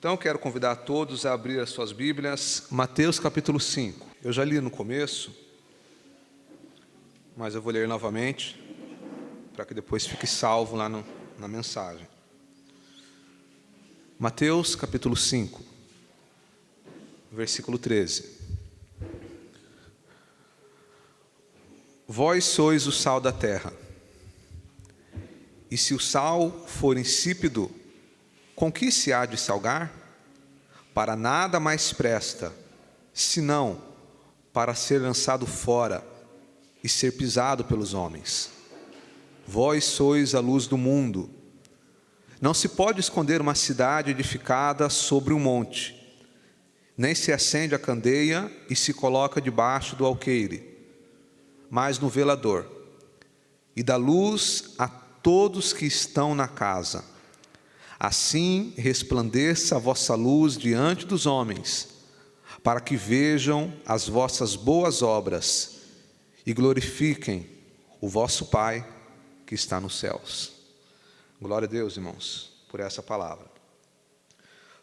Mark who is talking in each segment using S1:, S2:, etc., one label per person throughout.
S1: Então, quero convidar todos a abrir as suas Bíblias, Mateus capítulo 5. Eu já li no começo, mas eu vou ler novamente, para que depois fique salvo lá na mensagem. Mateus capítulo 5, versículo 13. Vós sois o sal da terra, e se o sal for insípido, com que se há de salgar? Para nada mais presta, senão para ser lançado fora e ser pisado pelos homens. Vós sois a luz do mundo. Não se pode esconder uma cidade edificada sobre um monte, nem se acende a candeia e se coloca debaixo do alqueire, mas no velador, e dá luz a todos que estão na casa. Assim resplandeça a vossa luz diante dos homens, para que vejam as vossas boas obras e glorifiquem o vosso Pai que está nos céus. Glória a Deus, irmãos, por essa palavra.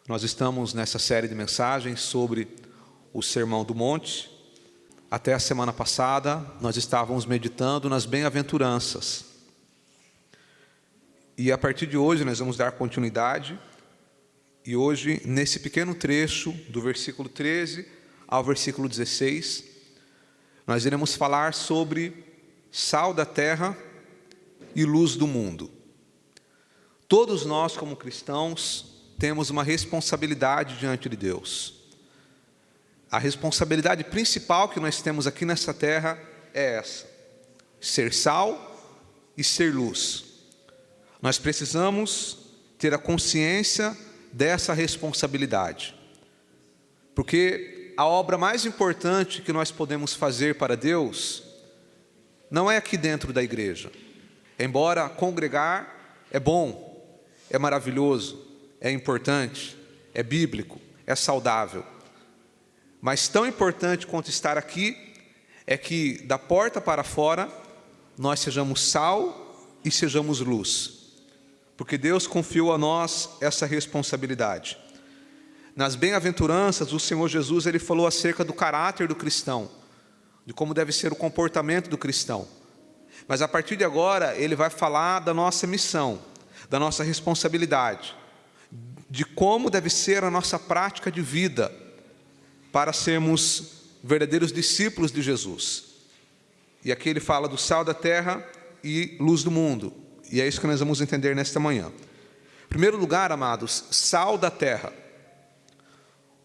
S1: Nós estamos nessa série de mensagens sobre o Sermão do Monte. Até a semana passada, nós estávamos meditando nas bem-aventuranças. E a partir de hoje, nós vamos dar continuidade. E hoje, nesse pequeno trecho, do versículo 13 ao versículo 16, nós iremos falar sobre sal da terra e luz do mundo. Todos nós, como cristãos, temos uma responsabilidade diante de Deus. A responsabilidade principal que nós temos aqui nessa terra é essa: ser sal e ser luz. Nós precisamos ter a consciência dessa responsabilidade, porque a obra mais importante que nós podemos fazer para Deus não é aqui dentro da igreja. Embora congregar é bom, é maravilhoso, é importante, é bíblico, é saudável, mas tão importante quanto estar aqui é que da porta para fora nós sejamos sal e sejamos luz, porque Deus confiou a nós essa responsabilidade. Nas bem-aventuranças, o Senhor Jesus ele falou acerca do caráter do cristão, de como deve ser o comportamento do cristão. Mas a partir de agora ele vai falar da nossa missão, da nossa responsabilidade, de como deve ser a nossa prática de vida para sermos verdadeiros discípulos de Jesus. E aqui ele fala do sal da terra e luz do mundo. E é isso que nós vamos entender nesta manhã. Em primeiro lugar, amados, sal da terra.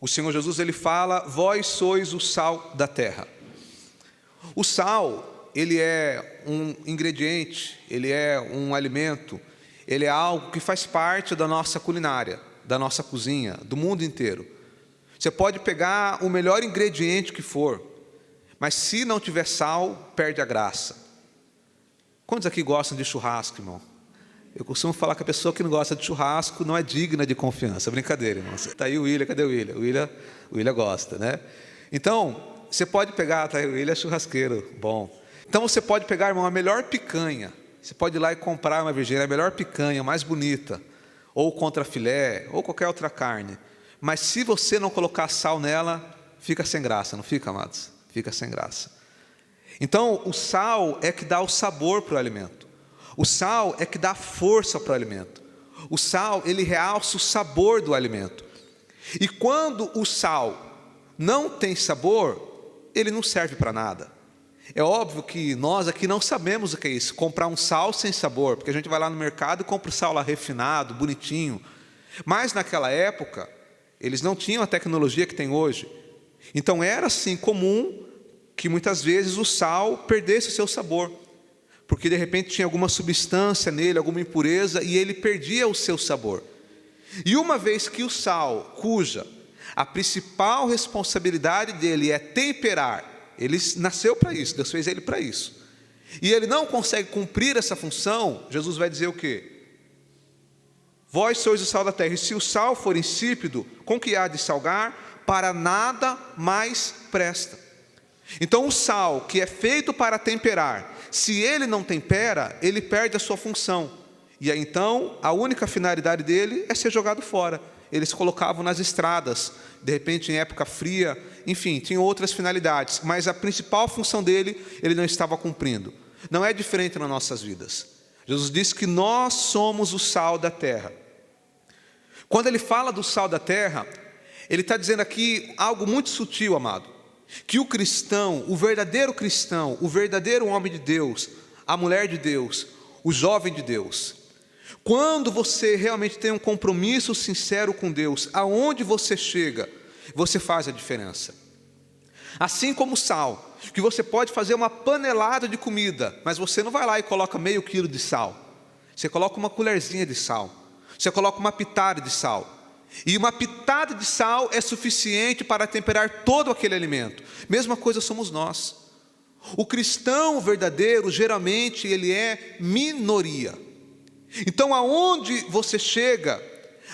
S1: O Senhor Jesus ele fala: vós sois o sal da terra. O sal, ele é um ingrediente, ele é um alimento, ele é algo que faz parte da nossa culinária, da nossa cozinha, do mundo inteiro. Você pode pegar o melhor ingrediente que for, mas se não tiver sal, perde a graça. Quantos aqui gostam de churrasco, irmão? Eu costumo falar que a pessoa que não gosta de churrasco não é digna de confiança. Brincadeira, irmão. Está aí o William, cadê o William? O William gosta, né? Então, você pode pegar, tá aí o William é churrasqueiro, bom. Então você pode pegar, irmão, a melhor picanha. Você pode ir lá e comprar uma virgínia, a melhor picanha, mais bonita, ou contrafilé, ou qualquer outra carne. Mas se você não colocar sal nela, fica sem graça, não fica, amados? Fica sem graça. Então, o sal é que dá o sabor para o alimento. O sal é que dá força para o alimento. O sal, ele realça o sabor do alimento. E quando o sal não tem sabor, ele não serve para nada. É óbvio que nós aqui não sabemos o que é isso, comprar um sal sem sabor, porque a gente vai lá no mercado e compra o sal lá refinado, bonitinho. Mas naquela época, eles não tinham a tecnologia que tem hoje. Então era assim comum que muitas vezes o sal perdesse o seu sabor, porque de repente tinha alguma substância nele, alguma impureza, e ele perdia o seu sabor. E uma vez que o sal, cuja a principal responsabilidade dele é temperar, ele nasceu para isso, Deus fez ele para isso, e ele não consegue cumprir essa função, Jesus vai dizer o quê? Vós sois o sal da terra, e se o sal for insípido, com que há de salgar? Para nada mais presta. Então o sal, que é feito para temperar, se ele não tempera, ele perde a sua função. E aí então, a única finalidade dele é ser jogado fora. eles colocavam nas estradas, de repente em época fria, enfim, tinham outras finalidades, mas a principal função dele, ele não estava cumprindo. Não é diferente nas nossas vidas. Jesus disse que nós somos o sal da terra. Quando ele fala do sal da terra, ele está dizendo aqui algo muito sutil, amado, que o cristão, o verdadeiro homem de Deus, a mulher de Deus, o jovem de Deus, quando você realmente tem um compromisso sincero com Deus, aonde você chega, você faz a diferença. Assim como o sal, que você pode fazer uma panelada de comida, mas você não vai lá e coloca meio quilo de sal. Você coloca uma colherzinha de sal. Você coloca uma pitada de sal. E uma pitada de sal é suficiente para temperar todo aquele alimento. Mesma coisa somos nós. O cristão verdadeiro, geralmente, ele é minoria. Então, aonde você chega,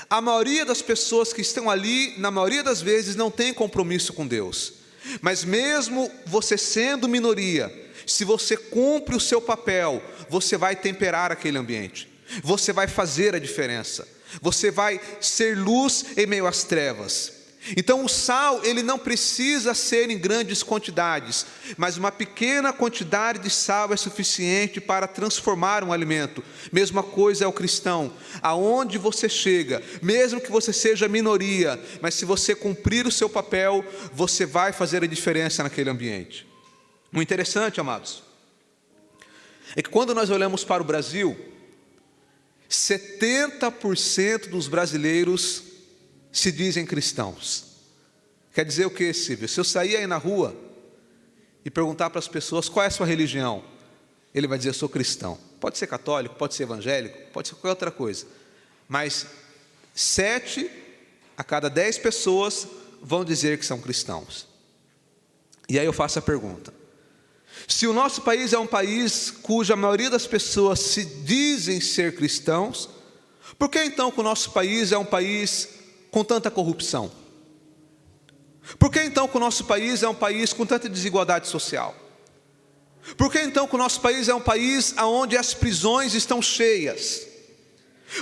S1: a maioria das pessoas que estão ali, na maioria das vezes, não tem compromisso com Deus. Mas mesmo você sendo minoria, se você cumpre o seu papel, você vai temperar aquele ambiente. Você vai fazer a diferença. Você vai ser luz em meio às trevas. Então o sal, ele não precisa ser em grandes quantidades, mas uma pequena quantidade de sal é suficiente para transformar um alimento. Mesma coisa é o cristão. Aonde você chega, mesmo que você seja minoria, mas se você cumprir o seu papel, você vai fazer a diferença naquele ambiente. O interessante, amados, é que quando nós olhamos para o Brasil, 70% dos brasileiros se dizem cristãos. Quer dizer o que, Silvio? Se eu sair aí na rua e perguntar para as pessoas qual é a sua religião, ele vai dizer: eu sou cristão. Pode ser católico, pode ser evangélico, pode ser qualquer outra coisa, mas 7 a cada 10 pessoas vão dizer que são cristãos. E aí eu faço a pergunta: se o nosso país é um país cuja maioria das pessoas se dizem ser cristãos, por que então que o nosso país é um país com tanta corrupção? Por que então que o nosso país é um país com tanta desigualdade social? Por que então que o nosso país é um país onde as prisões estão cheias?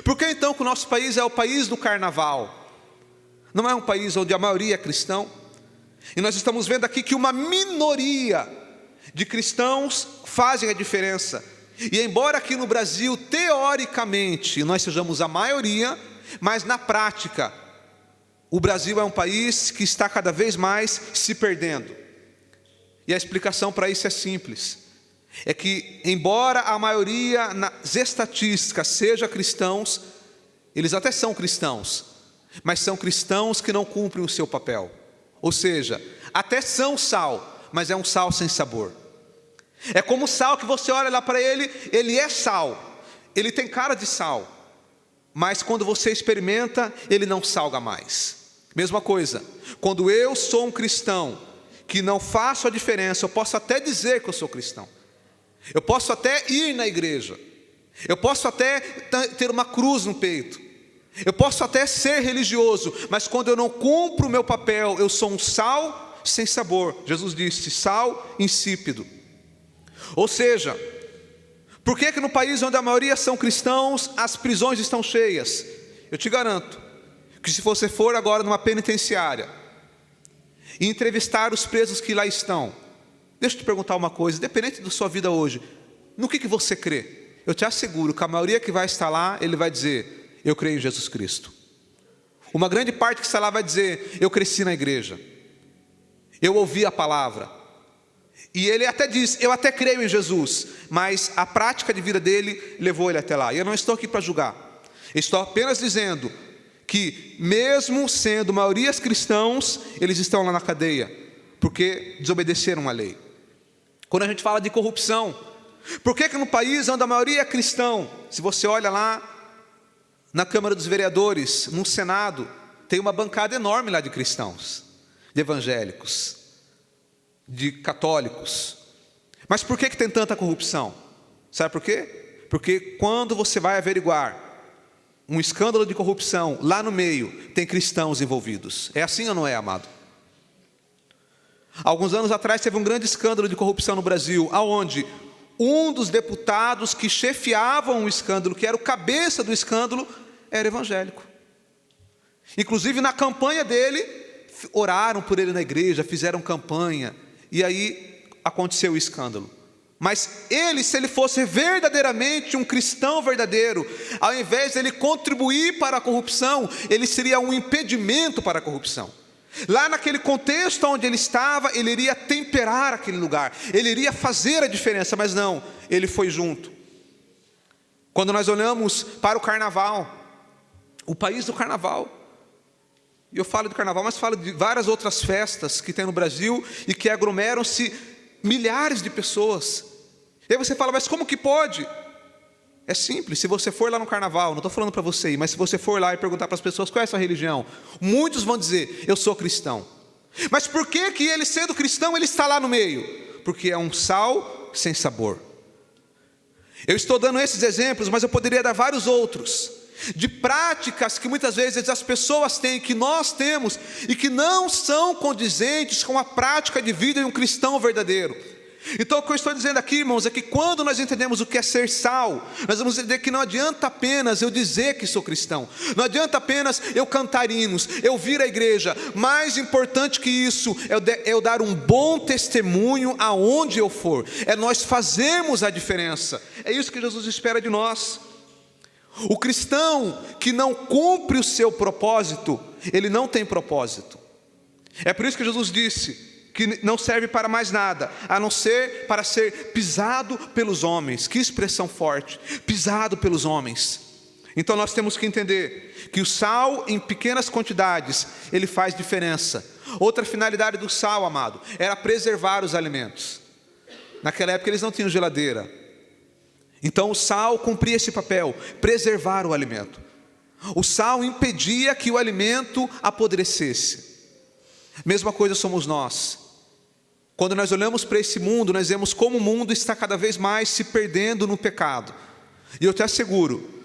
S1: Por que então que o nosso país é o país do carnaval? Não é um país onde a maioria é cristão? E nós estamos vendo aqui que uma minoria de cristãos fazem a diferença. E embora aqui no Brasil, teoricamente, nós sejamos a maioria, mas na prática, o Brasil é um país que está cada vez mais se perdendo. E a explicação para isso é simples. É que, embora a maioria nas estatísticas seja cristãos, eles até são cristãos, mas são cristãos que não cumprem o seu papel. Ou seja, até são sal, mas é um sal sem sabor. É como o sal que você olha lá para ele, ele é sal, ele tem cara de sal, mas quando você experimenta, ele não salga mais. Mesma coisa, quando eu sou um cristão que não faço a diferença, eu posso até dizer que eu sou cristão, eu posso até ir na igreja, eu posso até ter uma cruz no peito, eu posso até ser religioso, mas quando eu não cumpro o meu papel, eu sou um sal sem sabor. Jesus disse: sal insípido. Ou seja, por que no país onde a maioria são cristãos, as prisões estão cheias? Eu te garanto que se você for agora numa penitenciária e entrevistar os presos que lá estão, deixa eu te perguntar uma coisa, independente da sua vida hoje, no que você crê? Eu te asseguro que a maioria que vai estar lá, ele vai dizer: eu creio em Jesus Cristo. Uma grande parte que está lá vai dizer: eu cresci na igreja, eu ouvi a palavra. E ele até diz: eu até creio em Jesus, mas a prática de vida dele levou ele até lá. E eu não estou aqui para julgar, estou apenas dizendo que mesmo sendo maiorias cristãos, eles estão lá na cadeia, porque desobedeceram a lei. Quando a gente fala de corrupção, por que no país onde a maioria é cristão, se você olha lá na Câmara dos Vereadores, no Senado, tem uma bancada enorme lá de cristãos, de evangélicos, de católicos. Mas por que tem tanta corrupção? Sabe por quê? Porque quando você vai averiguar um escândalo de corrupção, lá no meio tem cristãos envolvidos. É assim ou não é, amado? Alguns anos atrás teve um grande escândalo de corrupção no Brasil, aonde um dos deputados que chefiavam o escândalo, que era o cabeça do escândalo, era evangélico. Inclusive na campanha dele, oraram por ele na igreja, fizeram campanha, e aí aconteceu o escândalo. Mas ele, se ele fosse verdadeiramente um cristão verdadeiro, ao invés de ele contribuir para a corrupção, ele seria um impedimento para a corrupção. Lá naquele contexto onde ele estava, ele iria temperar aquele lugar, ele iria fazer a diferença, mas não, ele foi junto. Quando nós olhamos para o carnaval, o país do carnaval, e eu falo do carnaval, mas falo de várias outras festas que tem no Brasil e que aglomeram-se milhares de pessoas. E aí você fala, mas como que pode? É simples, se você for lá no carnaval, não estou falando para você ir, mas se você for lá e perguntar para as pessoas qual é a sua religião, muitos vão dizer, eu sou cristão. Mas por que que ele, sendo cristão, ele está lá no meio? Porque é um sal sem sabor. Eu estou dando esses exemplos, mas eu poderia dar vários outros, de práticas que muitas vezes as pessoas têm, que nós temos, e que não são condizentes com a prática de vida de um cristão verdadeiro. Então o que eu estou dizendo aqui, irmãos, é que quando nós entendemos o que é ser sal, nós vamos entender que não adianta apenas eu dizer que sou cristão, não adianta apenas eu cantar hinos, eu vir à igreja. Mais importante que isso é eu dar um bom testemunho aonde eu for, é nós fazermos a diferença. É isso que Jesus espera de nós. O cristão que não cumpre o seu propósito, ele não tem propósito. É por isso que Jesus disse que não serve para mais nada, a não ser para ser pisado pelos homens. Que expressão forte, pisado pelos homens. Então nós temos que entender que o sal em pequenas quantidades, ele faz diferença. Outra finalidade do sal, amado, era preservar os alimentos. Naquela época eles não tinham geladeira. Então o sal cumpria esse papel, preservar o alimento. O sal impedia que o alimento apodrecesse. Mesma coisa somos nós. Quando nós olhamos para esse mundo, nós vemos como o mundo está cada vez mais se perdendo no pecado. E eu te asseguro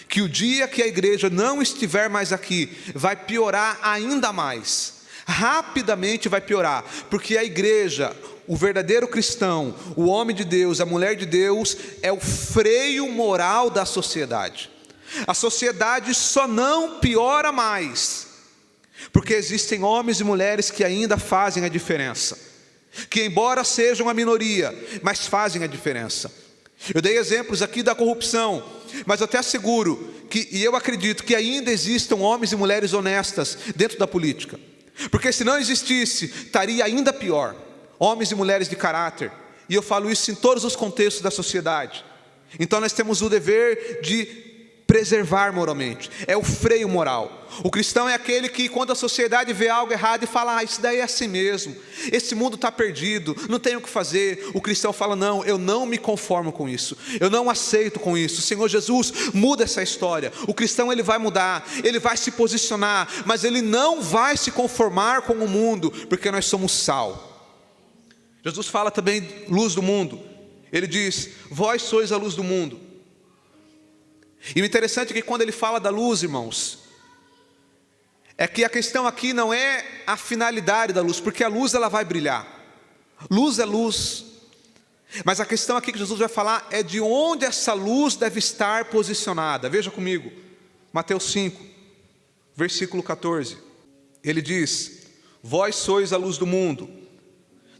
S1: que o dia que a igreja não estiver mais aqui, vai piorar ainda mais. Rapidamente vai piorar, porque a igreja, o verdadeiro cristão, o homem de Deus, a mulher de Deus, é o freio moral da sociedade. A sociedade só não piora mais, porque existem homens e mulheres que ainda fazem a diferença, que embora sejam a minoria, mas fazem a diferença. Eu dei exemplos aqui da corrupção, mas eu até asseguro que, e eu acredito que ainda existam homens e mulheres honestas dentro da política, porque se não existisse, estaria ainda pior. Homens e mulheres de caráter, e eu falo isso em todos os contextos da sociedade. Então nós temos o dever de preservar moralmente, é o freio moral. O cristão é aquele que, quando a sociedade vê algo errado e fala, isso daí é assim mesmo, esse mundo está perdido, não tem o que fazer. O cristão fala, não, eu não me conformo com isso, eu não aceito com isso. Senhor Jesus, muda essa história. O cristão, ele vai mudar, ele vai se posicionar, mas ele não vai se conformar com o mundo, porque nós somos sal. Jesus fala também, luz do mundo. Ele diz, vós sois a luz do mundo. E o interessante é que quando ele fala da luz, irmãos, é que a questão aqui não é a finalidade da luz, porque a luz ela vai brilhar. Luz é luz. Mas a questão aqui que Jesus vai falar é de onde essa luz deve estar posicionada. Veja comigo, Mateus 5, versículo 14. Ele diz, vós sois a luz do mundo.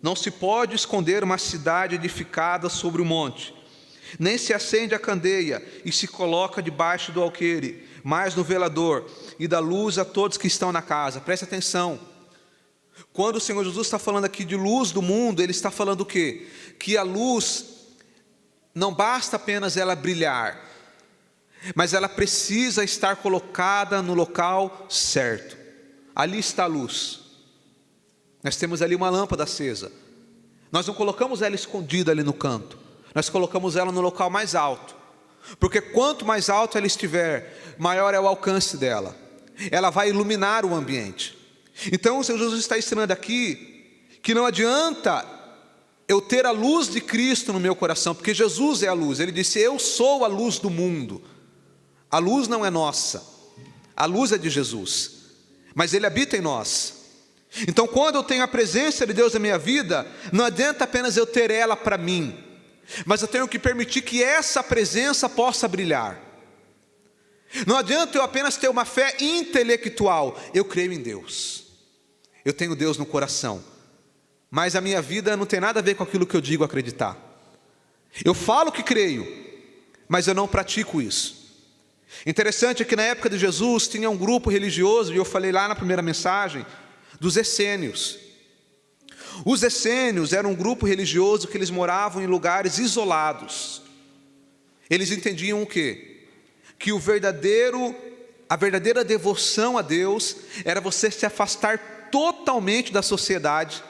S1: Não se pode esconder uma cidade edificada sobre o monte, nem se acende a candeia e se coloca debaixo do alqueire, mas no velador, e dá luz a todos que estão na casa. Preste atenção, quando o Senhor Jesus está falando aqui de luz do mundo, Ele está falando o quê? Que a luz, não basta apenas ela brilhar, mas ela precisa estar colocada no local certo. Ali está a luz. Nós temos ali uma lâmpada acesa. Nós não colocamos ela escondida ali no canto, nós colocamos ela no local mais alto, porque quanto mais alto ela estiver, maior é o alcance dela. Ela vai iluminar o ambiente. Então o Senhor Jesus está ensinando aqui que não adianta eu ter a luz de Cristo no meu coração, porque Jesus é a luz. Ele disse, eu sou a luz do mundo. A luz não é nossa, a luz é de Jesus, mas Ele habita em nós. Então quando eu tenho a presença de Deus na minha vida, não adianta apenas eu ter ela para mim, mas eu tenho que permitir que essa presença possa brilhar. Não adianta eu apenas ter uma fé intelectual. Eu creio em Deus, eu tenho Deus no coração, mas a minha vida não tem nada a ver com aquilo que eu digo acreditar. Eu falo que creio, mas eu não pratico isso. Interessante é que na época de Jesus tinha um grupo religioso, e eu falei lá na primeira mensagem, dos essênios. Os essênios eram um grupo religioso que eles moravam em lugares isolados. Eles entendiam o quê? Que a verdadeira devoção a Deus era você se afastar totalmente da sociedade.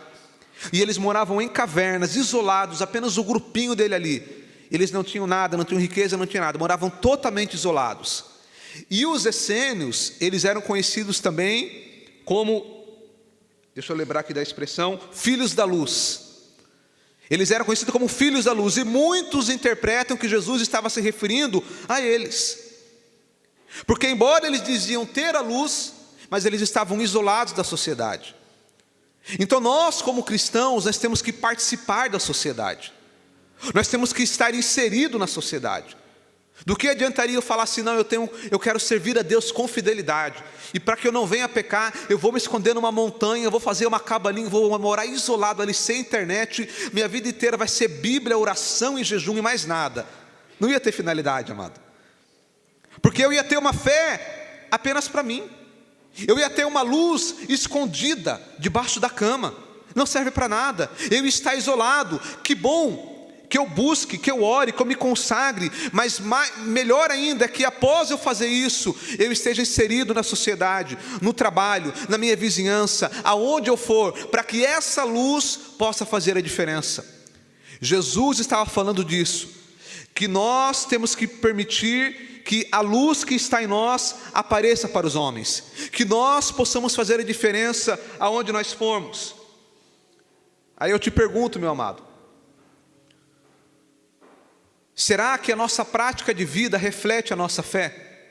S1: E eles moravam em cavernas, isolados, apenas o grupinho dele ali. Eles não tinham nada, não tinham riqueza, não tinham nada, moravam totalmente isolados. E os essênios, eles eram conhecidos também como, deixa eu lembrar aqui da expressão, filhos da luz. Eles eram conhecidos como filhos da luz, e muitos interpretam que Jesus estava se referindo a eles. Porque embora eles diziam ter a luz, mas eles estavam isolados da sociedade. Então nós, como cristãos, nós temos que participar da sociedade. Nós temos que estar inserido na sociedade. Do que adiantaria eu falar assim, não, eu quero servir a Deus com fidelidade, e para que eu não venha pecar, eu vou me esconder numa montanha, eu vou fazer uma cabaninha, vou morar isolado ali, sem internet, minha vida inteira vai ser Bíblia, oração e jejum e mais nada. Não ia ter finalidade, amado. Porque eu ia ter uma fé apenas para mim. Eu ia ter uma luz escondida debaixo da cama. Não serve para nada. Eu ia estar isolado. Que bom que eu busque, que eu ore, que eu me consagre. Mas melhor ainda é que após eu fazer isso, eu esteja inserido na sociedade, no trabalho, na minha vizinhança, aonde eu for, para que essa luz possa fazer a diferença. Jesus estava falando disso, que nós temos que permitir que a luz que está em nós apareça para os homens, que nós possamos fazer a diferença aonde nós formos. Aí eu te pergunto, meu amado, será que a nossa prática de vida reflete a nossa fé?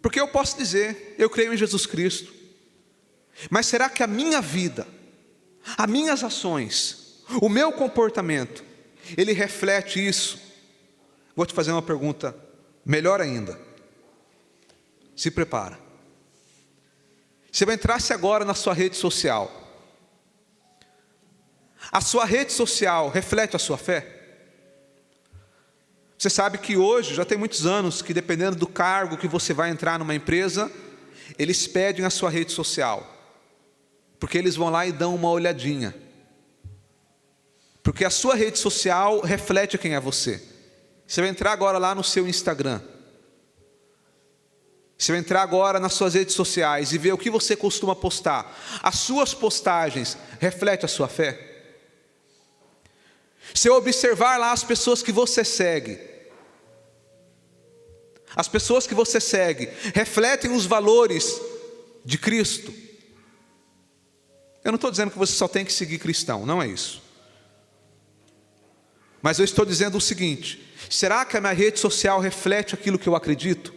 S1: Porque eu posso dizer, eu creio em Jesus Cristo, mas será que a minha vida, as minhas ações, o meu comportamento, ele reflete isso? Vou te fazer uma pergunta melhor ainda. Se prepara. Se eu entrasse agora na sua rede social, a sua rede social reflete a sua fé? Você sabe que hoje, já tem muitos anos, que dependendo do cargo que você vai entrar numa empresa, eles pedem a sua rede social, porque eles vão lá e dão uma olhadinha, porque a sua rede social reflete quem é você. Você vai entrar agora lá no seu Instagram, você vai entrar agora nas suas redes sociais e ver o que você costuma postar. As suas postagens refletem a sua fé? Se eu observar lá as pessoas que você segue, as pessoas que você segue refletem os valores de Cristo? Eu não estou dizendo que você só tem que seguir cristão, não é isso. Mas eu estou dizendo o seguinte: será que a minha rede social reflete aquilo que eu acredito?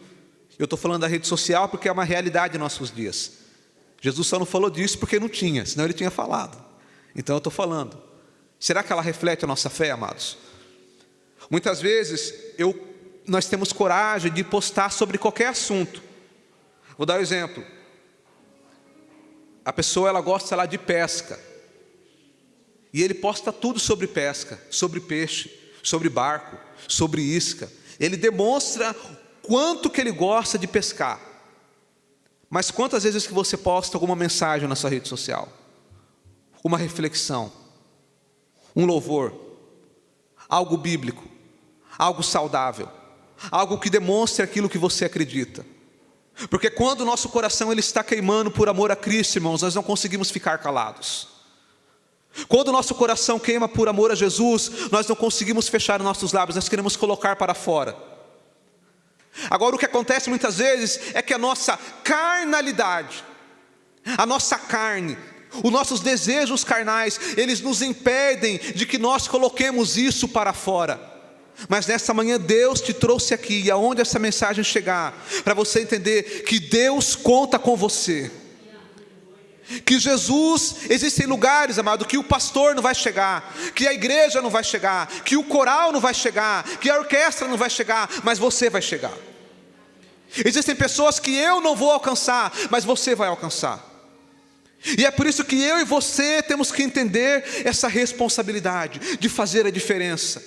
S1: Eu estou falando da rede social porque é uma realidade em nossos dias. Jesus só não falou disso porque não tinha, senão ele tinha falado. Então eu estou falando. Será que ela reflete a nossa fé, amados? Muitas vezes nós temos coragem de postar sobre qualquer assunto. Vou dar um exemplo. A pessoa ela gosta lá de pesca, e ele posta tudo sobre pesca, sobre peixe, sobre barco, sobre isca. Ele demonstra quanto que ele gosta de pescar. Mas quantas vezes que você posta alguma mensagem na sua rede social? Uma reflexão, um louvor, algo bíblico, algo saudável, algo que demonstre aquilo que você acredita. Porque quando o nosso coração ele está queimando por amor a Cristo, irmãos, nós não conseguimos ficar calados. Quando o nosso coração queima por amor a Jesus, nós não conseguimos fechar os nossos lábios, nós queremos colocar para fora. Agora o que acontece muitas vezes é que a nossa carnalidade, a nossa carne, os nossos desejos carnais, eles nos impedem de que nós coloquemos isso para fora. Mas nessa manhã Deus te trouxe aqui, e aonde essa mensagem chegar, para você entender que Deus conta com você, que Jesus, existem lugares, amado, que o pastor não vai chegar, que a igreja não vai chegar, que o coral não vai chegar, que a orquestra não vai chegar, mas você vai chegar. Existem pessoas que eu não vou alcançar, mas você vai alcançar. E é por isso que eu e você temos que entender essa responsabilidade de fazer a diferença,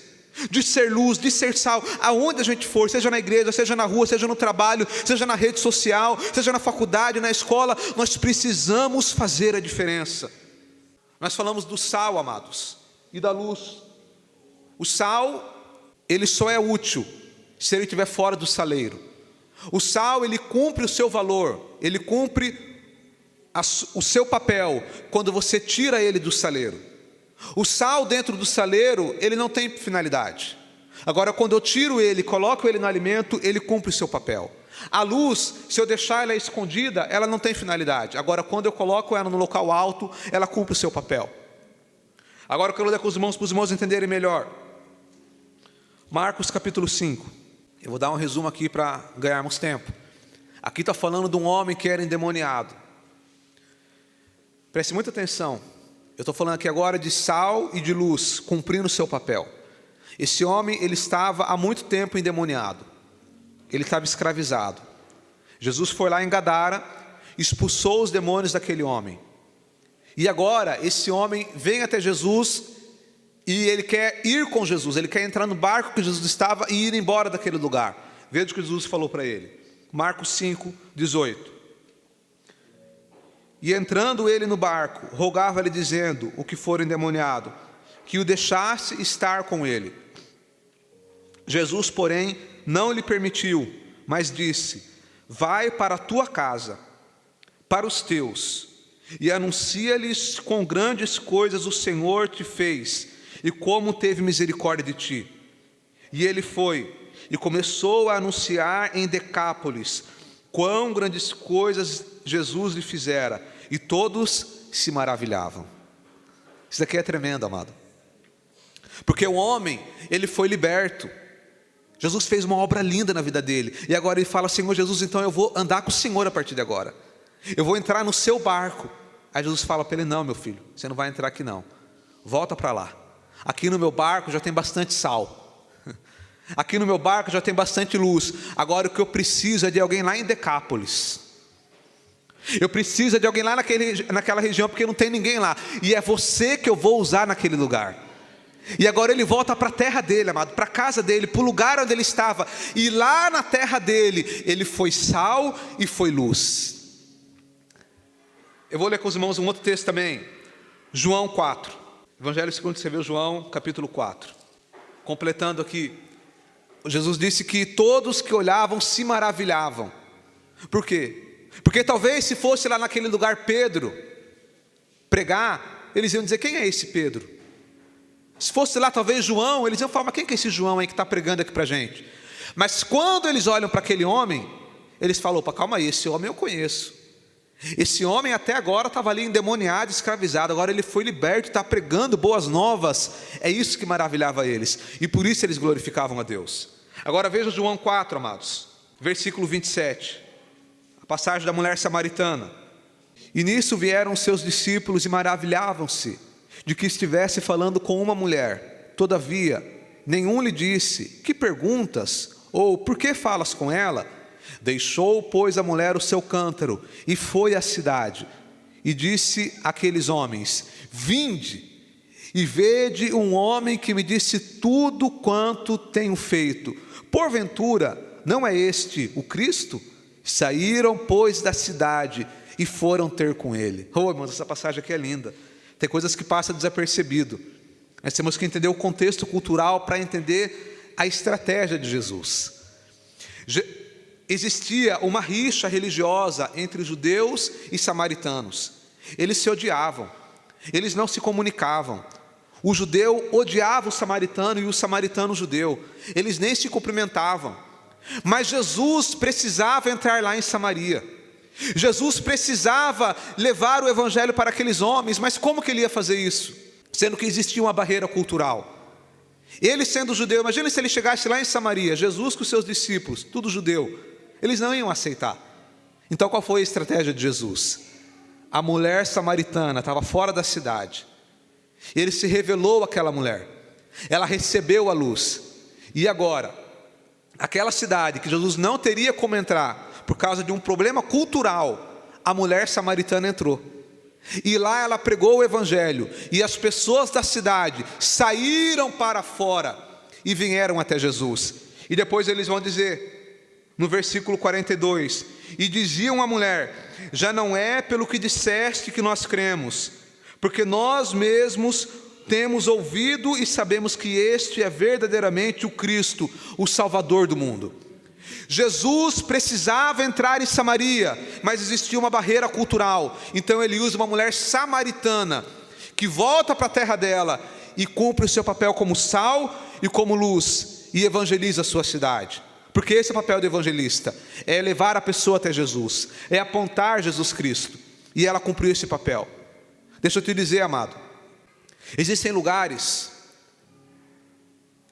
S1: de ser luz, de ser sal, aonde a gente for, seja na igreja, seja na rua, seja no trabalho, seja na rede social, seja na faculdade, na escola, nós precisamos fazer a diferença. Nós falamos do sal, amados, e da luz. O sal, ele só é útil se ele estiver fora do saleiro. O sal, ele cumpre o seu valor, ele cumpre o seu papel quando você tira ele do saleiro. O sal dentro do saleiro, ele não tem finalidade. Agora, quando eu tiro ele, coloco ele no alimento, ele cumpre o seu papel. A luz, se eu deixar ela escondida, ela não tem finalidade. Agora, quando eu coloco ela no local alto, ela cumpre o seu papel. Agora eu quero ler com os irmãos, para os irmãos entenderem melhor. Marcos capítulo 5. Eu vou dar um resumo aqui para ganharmos tempo. Aqui está falando de um homem que era endemoniado. Preste muita atenção. Eu estou falando aqui agora de sal e de luz, cumprindo o seu papel. Esse homem, ele estava há muito tempo endemoniado. Ele estava escravizado. Jesus foi lá em Gadara, expulsou os demônios daquele homem. E agora, esse homem vem até Jesus e ele quer ir com Jesus. Ele quer entrar no barco que Jesus estava e ir embora daquele lugar. Veja o que Jesus falou para ele. Marcos 5, 18. E entrando ele no barco, rogava-lhe dizendo, o que for endemoniado, que o deixasse estar com ele. Jesus, porém, não lhe permitiu, mas disse, vai para a tua casa, para os teus, e anuncia-lhes com grandes coisas o Senhor te fez, e como teve misericórdia de ti. E ele foi, e começou a anunciar em Decápolis, quão grandes coisas Jesus lhe fizera, e todos se maravilhavam. Isso daqui é tremendo, amado. Porque o homem, ele foi liberto. Jesus fez uma obra linda na vida dele. E agora ele fala, Senhor Jesus, então eu vou andar com o Senhor a partir de agora. Eu vou entrar no seu barco. Aí Jesus fala para ele, não, meu filho, você não vai entrar aqui não. Volta para lá. Aqui no meu barco já tem bastante sal. Aqui no meu barco já tem bastante luz. Agora o que eu preciso é de alguém lá em Decápolis. Eu preciso de alguém lá naquela região, porque não tem ninguém lá. E é você que eu vou usar naquele lugar. E agora ele volta para a terra dele, amado, para a casa dele, para o lugar onde ele estava. E lá na terra dele, ele foi sal e foi luz. Eu vou ler com os irmãos um outro texto também. João 4. Evangelho segundo escreveu João, capítulo 4. Completando aqui. Jesus disse que todos que olhavam se maravilhavam. Por quê? Porque talvez se fosse lá naquele lugar Pedro pregar, eles iam dizer, quem é esse Pedro? Se fosse lá talvez João, eles iam falar, mas quem que é esse João aí que está pregando aqui para a gente? Mas quando eles olham para aquele homem, eles falam, opa, calma aí, esse homem eu conheço. Esse homem até agora estava ali endemoniado, escravizado, agora ele foi liberto, está pregando boas novas. É isso que maravilhava eles, e por isso eles glorificavam a Deus. Agora veja João 4, amados, versículo 27. A passagem da mulher samaritana. E nisso vieram os seus discípulos e maravilhavam-se de que estivesse falando com uma mulher. Todavia, nenhum lhe disse, que perguntas? Ou, por que falas com ela? Deixou, pois, a mulher o seu cântaro e foi à cidade. E disse àqueles homens, vinde e vede um homem que me disse tudo quanto tenho feito. Porventura, não é este o Cristo? Saíram, pois, da cidade e foram ter com ele. Oh, irmãos, essa passagem aqui é linda. Tem coisas que passam desapercebido. Nós temos que entender o contexto cultural para entender a estratégia de Jesus. Existia uma rixa religiosa entre judeus e samaritanos. Eles se odiavam, eles não se comunicavam. O judeu odiava o samaritano e o samaritano o judeu. Eles nem se cumprimentavam. Mas Jesus precisava entrar lá em Samaria. Jesus precisava levar o evangelho para aqueles homens. Mas como que ele ia fazer isso? Sendo que existia uma barreira cultural. Ele sendo judeu, imagina se ele chegasse lá em Samaria, Jesus com os seus discípulos, tudo judeu, eles não iam aceitar. Então qual foi a estratégia de Jesus? A mulher samaritana estava fora da cidade. Ele se revelou àquela mulher. Ela recebeu a luz. E agora, aquela cidade que Jesus não teria como entrar, por causa de um problema cultural, a mulher samaritana entrou. E lá ela pregou o evangelho, e as pessoas da cidade saíram para fora e vieram até Jesus. E depois eles vão dizer, no versículo 42, e diziam à mulher: já não é pelo que disseste que nós cremos, porque nós mesmos temos ouvido e sabemos que este é verdadeiramente o Cristo, o Salvador do mundo. Jesus precisava entrar em Samaria, mas existia uma barreira cultural. Então ele usa uma mulher samaritana, que volta para a terra dela e cumpre o seu papel como sal e como luz, e evangeliza a sua cidade. Porque esse é o papel do evangelista, é levar a pessoa até Jesus, é apontar Jesus Cristo. E ela cumpriu esse papel. Deixa eu te dizer, amado, existem lugares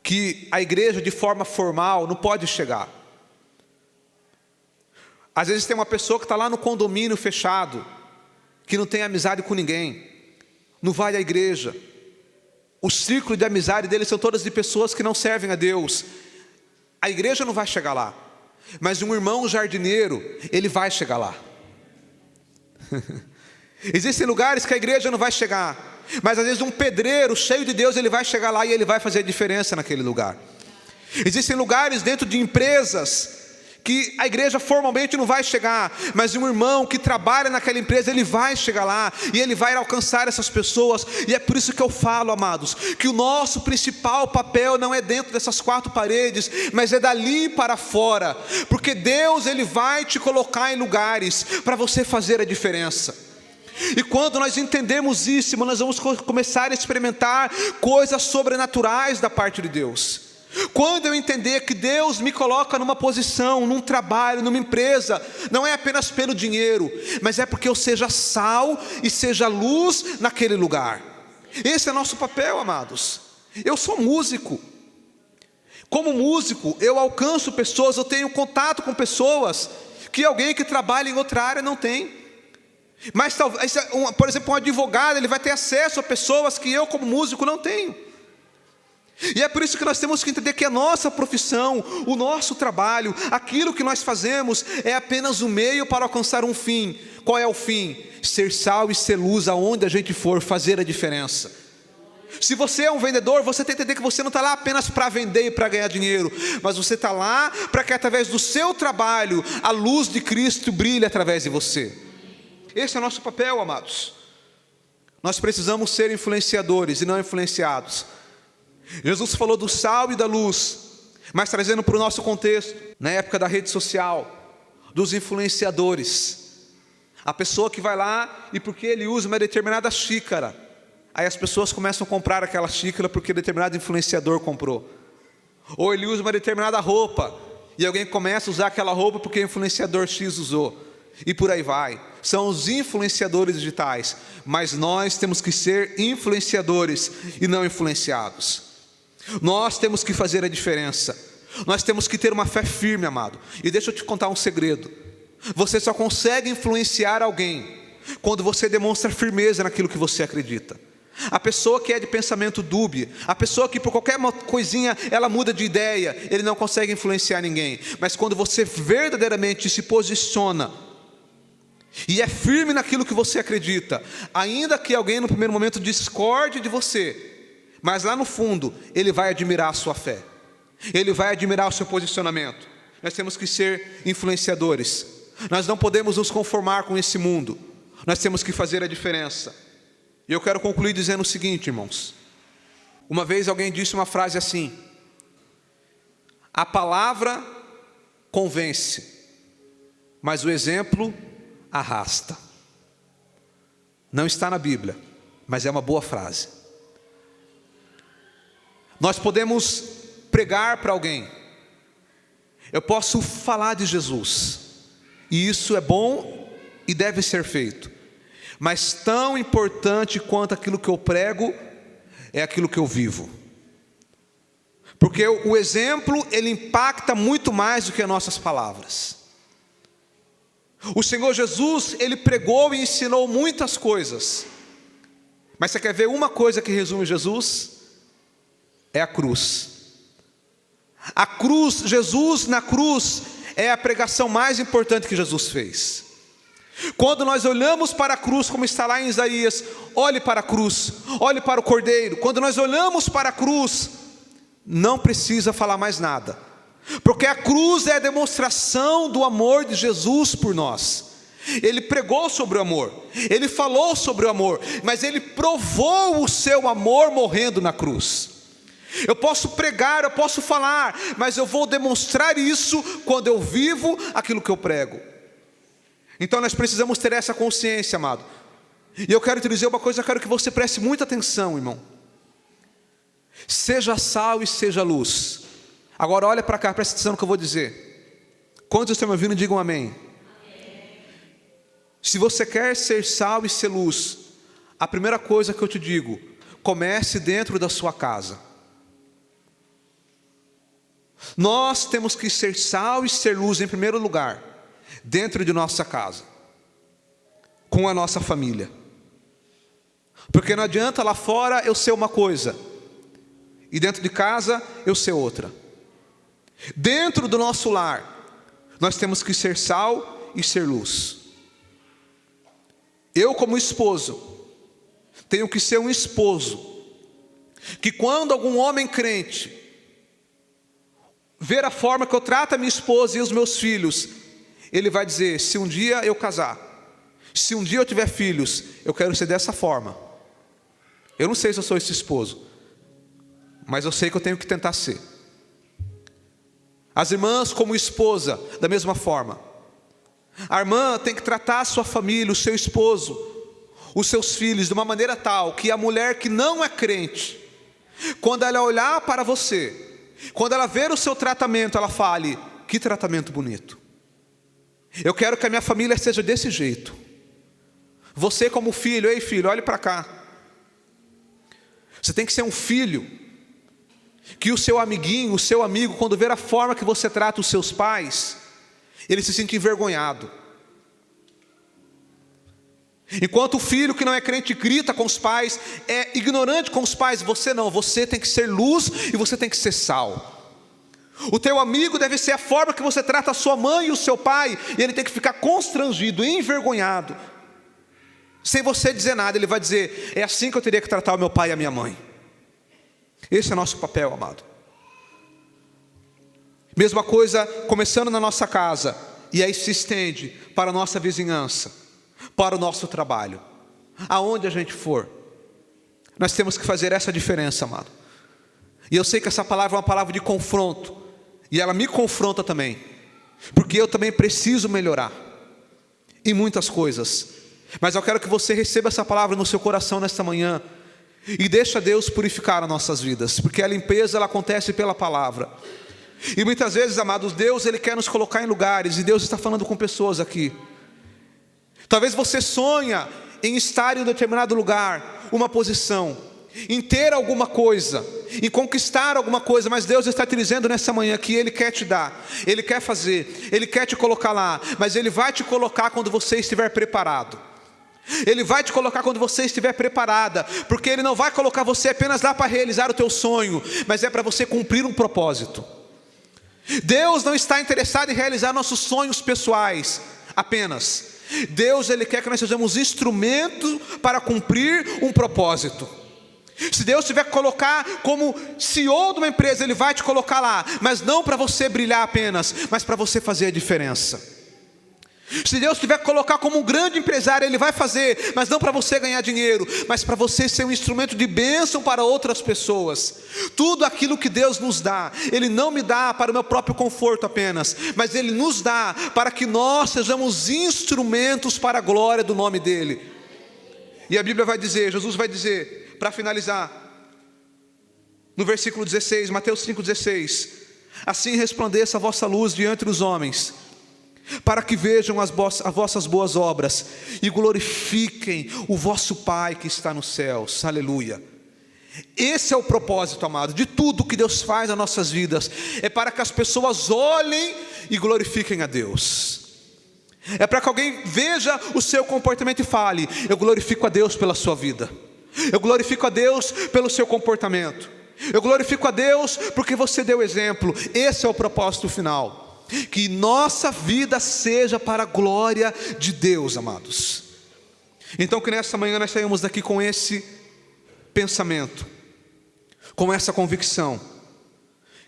S1: que a igreja de forma formal não pode chegar. Às vezes tem uma pessoa que está lá no condomínio fechado, que não tem amizade com ninguém, não vai à igreja. O círculo de amizade deles são todas de pessoas que não servem a Deus. A igreja não vai chegar lá, mas um irmão jardineiro, ele vai chegar lá. Existem lugares que a igreja não vai chegar, mas às vezes um pedreiro cheio de Deus, ele vai chegar lá e ele vai fazer a diferença naquele lugar. Existem lugares dentro de empresas que a igreja formalmente não vai chegar, mas um irmão que trabalha naquela empresa, ele vai chegar lá, e ele vai alcançar essas pessoas. E é por isso que eu falo, amados, que o nosso principal papel não é dentro dessas quatro paredes, mas é dali para fora, porque Deus, ele vai te colocar em lugares para você fazer a diferença. E quando nós entendemos isso, nós vamos começar a experimentar coisas sobrenaturais da parte de Deus. Quando eu entender que Deus me coloca numa posição, num trabalho, numa empresa, não é apenas pelo dinheiro, mas é porque eu seja sal e seja luz naquele lugar. Esse é nosso papel, amados. Eu sou músico. Como músico, eu alcanço pessoas, eu tenho contato com pessoas que alguém que trabalha em outra área não tem. Mas talvez, por exemplo, um advogado, ele vai ter acesso a pessoas que eu como músico não tenho. E é por isso que nós temos que entender que a nossa profissão, o nosso trabalho, aquilo que nós fazemos é apenas um meio para alcançar um fim. Qual é o fim? Ser sal e ser luz aonde a gente for, fazer a diferença. Se você é um vendedor, você tem que entender que você não está lá apenas para vender e para ganhar dinheiro, mas você está lá para que através do seu trabalho a luz de Cristo brilhe através de você. Esse é o nosso papel, amados. Nós precisamos ser influenciadores e não influenciados. Jesus falou do sal e da luz, mas trazendo para o nosso contexto, na época da rede social, dos influenciadores. A pessoa que vai lá e porque ele usa uma determinada xícara, aí as pessoas começam a comprar aquela xícara porque determinado influenciador comprou. Ou ele usa uma determinada roupa e alguém começa a usar aquela roupa porque o influenciador X usou. E por aí vai. São os influenciadores digitais, mas nós temos que ser influenciadores e não influenciados. Nós temos que fazer a diferença. Nós temos que ter uma fé firme, amado. E deixa eu te contar um segredo. Você só consegue influenciar alguém quando você demonstra firmeza naquilo que você acredita. A pessoa que é de pensamento dúbio, a pessoa que por qualquer coisinha ela muda de ideia, ele não consegue influenciar ninguém. Mas quando você verdadeiramente se posiciona e é firme naquilo que você acredita, ainda que alguém no primeiro momento discorde de você, mas lá no fundo ele vai admirar a sua fé, ele vai admirar o seu posicionamento. Nós temos que ser influenciadores. Nós não podemos nos conformar com esse mundo. Nós temos que fazer a diferença. E eu quero concluir dizendo o seguinte, irmãos. Uma vez alguém disse uma frase assim: a palavra convence, mas o exemplo arrasta. Não está na Bíblia, mas é uma boa frase. Nós podemos pregar para alguém, eu posso falar de Jesus, e isso é bom e deve ser feito, mas tão importante quanto aquilo que eu prego é aquilo que eu vivo, porque o exemplo ele impacta muito mais do que as nossas palavras. O Senhor Jesus, ele pregou e ensinou muitas coisas, mas você quer ver uma coisa que resume Jesus? É a cruz. A cruz, Jesus na cruz, é a pregação mais importante que Jesus fez. Quando nós olhamos para a cruz, como está lá em Isaías, olhe para a cruz, olhe para o Cordeiro. Quando nós olhamos para a cruz, não precisa falar mais nada, porque a cruz é a demonstração do amor de Jesus por nós. Ele pregou sobre o amor, ele falou sobre o amor, mas ele provou o seu amor morrendo na cruz. Eu posso pregar, eu posso falar, mas eu vou demonstrar isso quando eu vivo aquilo que eu prego. Então nós precisamos ter essa consciência, amado. E eu quero te dizer uma coisa, eu quero que você preste muita atenção, irmão. Seja sal e seja luz. Agora olha para cá, presta atenção no que eu vou dizer. Quantos estão me ouvindo, digam amém. Se você quer ser sal e ser luz, a primeira coisa que eu te digo, comece dentro da sua casa. Nós temos que ser sal e ser luz em primeiro lugar, dentro de nossa casa, com a nossa família. Porque não adianta lá fora eu ser uma coisa, e dentro de casa eu ser outra. Dentro do nosso lar, nós temos que ser sal e ser luz. Eu, como esposo, tenho que ser um esposo que, quando algum homem crente ver a forma que eu trato a minha esposa e os meus filhos, ele vai dizer: se um dia eu casar, se um dia eu tiver filhos, eu quero ser dessa forma. Eu não sei se eu sou esse esposo, mas eu sei que eu tenho que tentar ser. As irmãs, como esposa, da mesma forma. A irmã tem que tratar a sua família, o seu esposo, os seus filhos, de uma maneira tal que a mulher que não é crente, quando ela olhar para você, quando ela ver o seu tratamento, ela fale: que tratamento bonito. Eu quero que a minha família seja desse jeito. Você, como filho: ei filho, olhe para cá. Você tem que ser um filho que o seu amiguinho, o seu amigo, quando ver a forma que você trata os seus pais, ele se sente envergonhado. Enquanto o filho que não é crente grita com os pais, é ignorante com os pais, você não, você tem que ser luz e você tem que ser sal. O teu amigo deve ser a forma que você trata a sua mãe e o seu pai, e ele tem que ficar constrangido, envergonhado, sem você dizer nada. Ele vai dizer: é assim que eu teria que tratar o meu pai e a minha mãe. Esse é nosso papel, amado. Mesma coisa, começando na nossa casa, e aí se estende para a nossa vizinhança, para o nosso trabalho, aonde a gente for. Nós temos que fazer essa diferença, amado. E eu sei que essa palavra é uma palavra de confronto, e ela me confronta também, porque eu também preciso melhorar em muitas coisas. Mas eu quero que você receba essa palavra no seu coração nesta manhã, e deixa Deus purificar as nossas vidas, porque a limpeza ela acontece pela palavra. E muitas vezes, amados, Deus ele quer nos colocar em lugares, e Deus está falando com pessoas aqui. Talvez você sonha em estar em um determinado lugar, uma posição, em ter alguma coisa, em conquistar alguma coisa, mas Deus está te dizendo nessa manhã que Ele quer te dar, Ele quer fazer, Ele quer te colocar lá, mas Ele vai te colocar quando você estiver preparado. Ele vai te colocar quando você estiver preparada, porque Ele não vai colocar você apenas lá para realizar o teu sonho, mas é para você cumprir um propósito. Deus não está interessado em realizar nossos sonhos pessoais apenas. Deus ele quer que nós sejamos instrumento para cumprir um propósito. Se Deus tiver que colocar como CEO de uma empresa, Ele vai te colocar lá, mas não para você brilhar apenas, mas para você fazer a diferença. Se Deus tiver que colocar como um grande empresário, Ele vai fazer, mas não para você ganhar dinheiro, mas para você ser um instrumento de bênção para outras pessoas. Tudo aquilo que Deus nos dá, Ele não me dá para o meu próprio conforto apenas, mas Ele nos dá para que nós sejamos instrumentos para a glória do nome dEle. E a Bíblia vai dizer, Jesus vai dizer, para finalizar, no versículo 16, Mateus 5,16: assim resplandeça a vossa luz diante dos homens, para que vejam as vossas boas obras e glorifiquem o vosso Pai que está nos céus. Aleluia. Esse é o propósito, amado, de tudo que Deus faz nas nossas vidas, é para que as pessoas olhem e glorifiquem a Deus. É para que alguém veja o seu comportamento e fale: eu glorifico a Deus pela sua vida, eu glorifico a Deus pelo seu comportamento. Eu glorifico a Deus porque você deu exemplo. Esse é o propósito final. Que nossa vida seja para a glória de Deus, amados. Então que nessa manhã nós saímos daqui com esse pensamento, com essa convicção,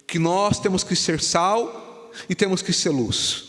S1: que nós temos que ser sal e temos que ser luz.